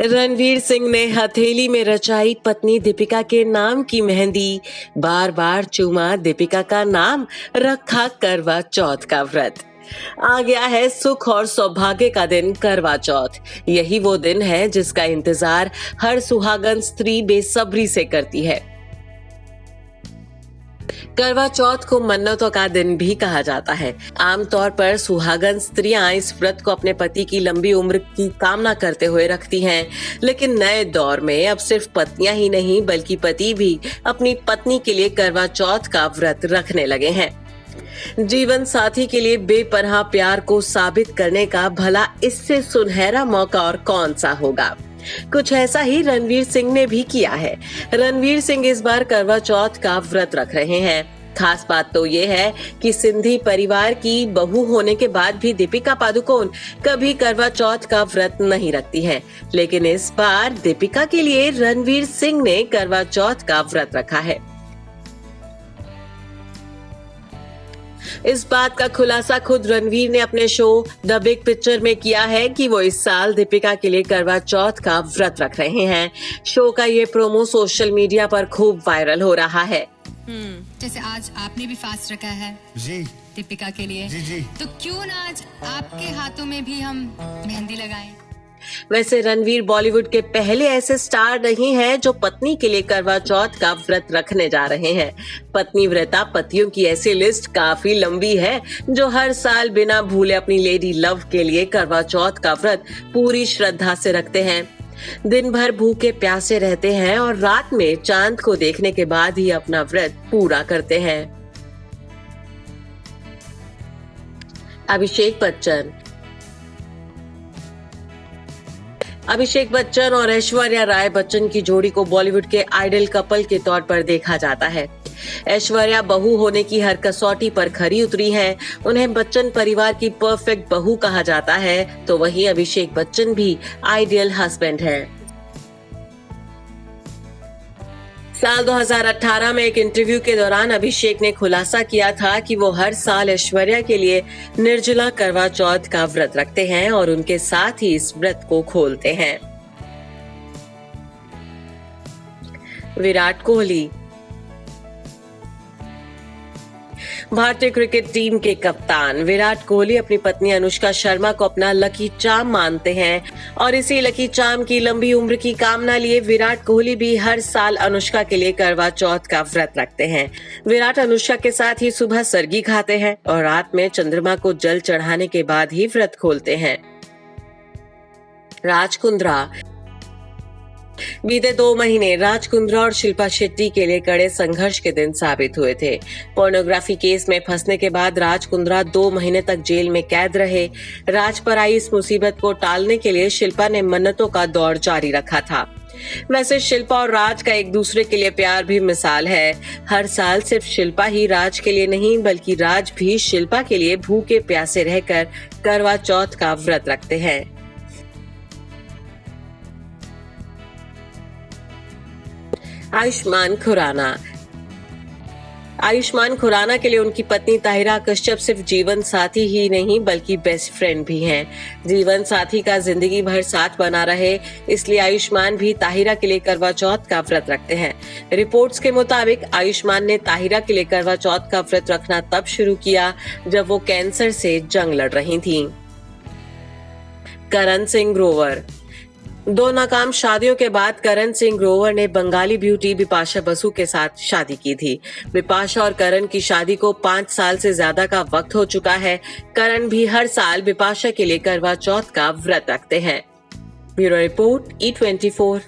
रणवीर सिंह ने हथेली में रचाई पत्नी दीपिका के नाम की मेहंदी, बार बार चूमा दीपिका का नाम, रखा करवा चौथ का व्रत। आ गया है सुख और सौभाग्य का दिन करवा चौथ। यही वो दिन है जिसका इंतजार हर सुहागन स्त्री बेसब्री से करती है। करवा चौथ को मन्नतों का दिन भी कहा जाता है। आमतौर पर सुहागन स्त्रियां इस व्रत को अपने पति की लंबी उम्र की कामना करते हुए रखती हैं, लेकिन नए दौर में अब सिर्फ पत्नियां ही नहीं बल्कि पति भी अपनी पत्नी के लिए करवा चौथ का व्रत रखने लगे हैं। जीवन साथी के लिए बेपनाह प्यार को साबित करने का भला इससे सुनहरा मौका और कौन सा होगा। कुछ ऐसा ही रणवीर सिंह ने भी किया है। रणवीर सिंह इस बार करवा चौथ का व्रत रख रहे हैं। खास बात तो ये है कि सिंधी परिवार की बहू होने के बाद भी दीपिका पादुकोण कभी करवा चौथ का व्रत नहीं रखती हैं, लेकिन इस बार दीपिका के लिए रणवीर सिंह ने करवा चौथ का व्रत रखा है। इस बात का खुलासा खुद रणवीर ने अपने शो द बिग पिक्चर में किया है कि वो इस साल दीपिका के लिए करवा चौथ का व्रत रख रहे हैं। शो का ये प्रोमो सोशल मीडिया पर खूब वायरल हो रहा है। जैसे आज आपने भी फास्ट रखा है जी दीपिका के लिए जी। तो क्यों ना आज आपके हाथों में भी हम मेहंदी लगाएं। वैसे रणवीर बॉलीवुड के पहले ऐसे स्टार नहीं हैं जो पत्नी के लिए करवा चौथ का व्रत रखने जा रहे हैं। पत्नी व्रता पतियों की ऐसी लिस्ट काफी लंबी है जो हर साल बिना भूले अपनी लेडी लव के लिए करवा चौथ का व्रत पूरी श्रद्धा से रखते हैं। दिन भर भूखे प्यासे रहते हैं और रात में चांद को देखने के बाद ही अपना व्रत पूरा करते हैं। अभिषेक बच्चन और ऐश्वर्या राय बच्चन की जोड़ी को बॉलीवुड के आइडल कपल के तौर पर देखा जाता है। ऐश्वर्या बहू होने की हर कसौटी पर खरी उतरी हैं। उन्हें बच्चन परिवार की परफेक्ट बहू कहा जाता है, तो वहीं अभिषेक बच्चन भी आइडियल हस्बैंड हैं। साल 2018 में एक इंटरव्यू के दौरान अभिषेक ने खुलासा किया था कि वो हर साल ऐश्वर्या के लिए निर्जला करवा चौथ का व्रत रखते हैं और उनके साथ ही इस व्रत को खोलते हैं। विराट कोहली भारतीय क्रिकेट टीम के कप्तान विराट कोहली अपनी पत्नी अनुष्का शर्मा को अपना लकी चार्म मानते हैं और इसी लकी चार्म की लंबी उम्र की कामना लिए विराट कोहली भी हर साल अनुष्का के लिए करवा चौथ का व्रत रखते हैं। विराट अनुष्का के साथ ही सुबह सरगी खाते हैं और रात में चंद्रमा को जल चढ़ाने के बाद ही व्रत खोलते हैं। राज कुंद्रा बीते 2 महीने राज कुंद्रा और शिल्पा शेट्टी के लिए कड़े संघर्ष के दिन साबित हुए थे। पोर्नोग्राफी केस में फंसने के बाद राज कुंद्रा 2 महीने तक जेल में कैद रहे। राज पर आई इस मुसीबत को टालने के लिए शिल्पा ने मन्नतों का दौर जारी रखा था। वैसे शिल्पा और राज का एक दूसरे के लिए प्यार भी मिसाल है। हर साल सिर्फ शिल्पा ही राज के लिए नहीं बल्कि राज भी शिल्पा के लिए भूखे प्यासे रहकर करवा चौथ का व्रत रखते हैं। आयुष्मान खुराना के लिए उनकी पत्नी ताहिरा कश्यप सिर्फ जीवन साथी ही नहीं बल्कि बेस्ट फ्रेंड भी हैं। जीवन साथी का जिंदगी भर साथ बना रहे, इसलिए आयुष्मान भी ताहिरा के लिए करवा चौथ का व्रत रखते हैं। रिपोर्ट्स के मुताबिक आयुष्मान ने ताहिरा के लिए करवा चौथ का व्रत रखना तब शुरू किया जब वो कैंसर से जंग लड़ रही थीं। करण सिंह ग्रोवर 2 नाकाम शादियों के बाद करण सिंह ग्रोवर ने बंगाली ब्यूटी बिपाशा बसु के साथ शादी की थी। बिपाशा और करण की शादी को 5 साल से ज्यादा का वक्त हो चुका है। करण भी हर साल बिपाशा के लिए करवा चौथ का व्रत रखते हैं। Bureau report E24।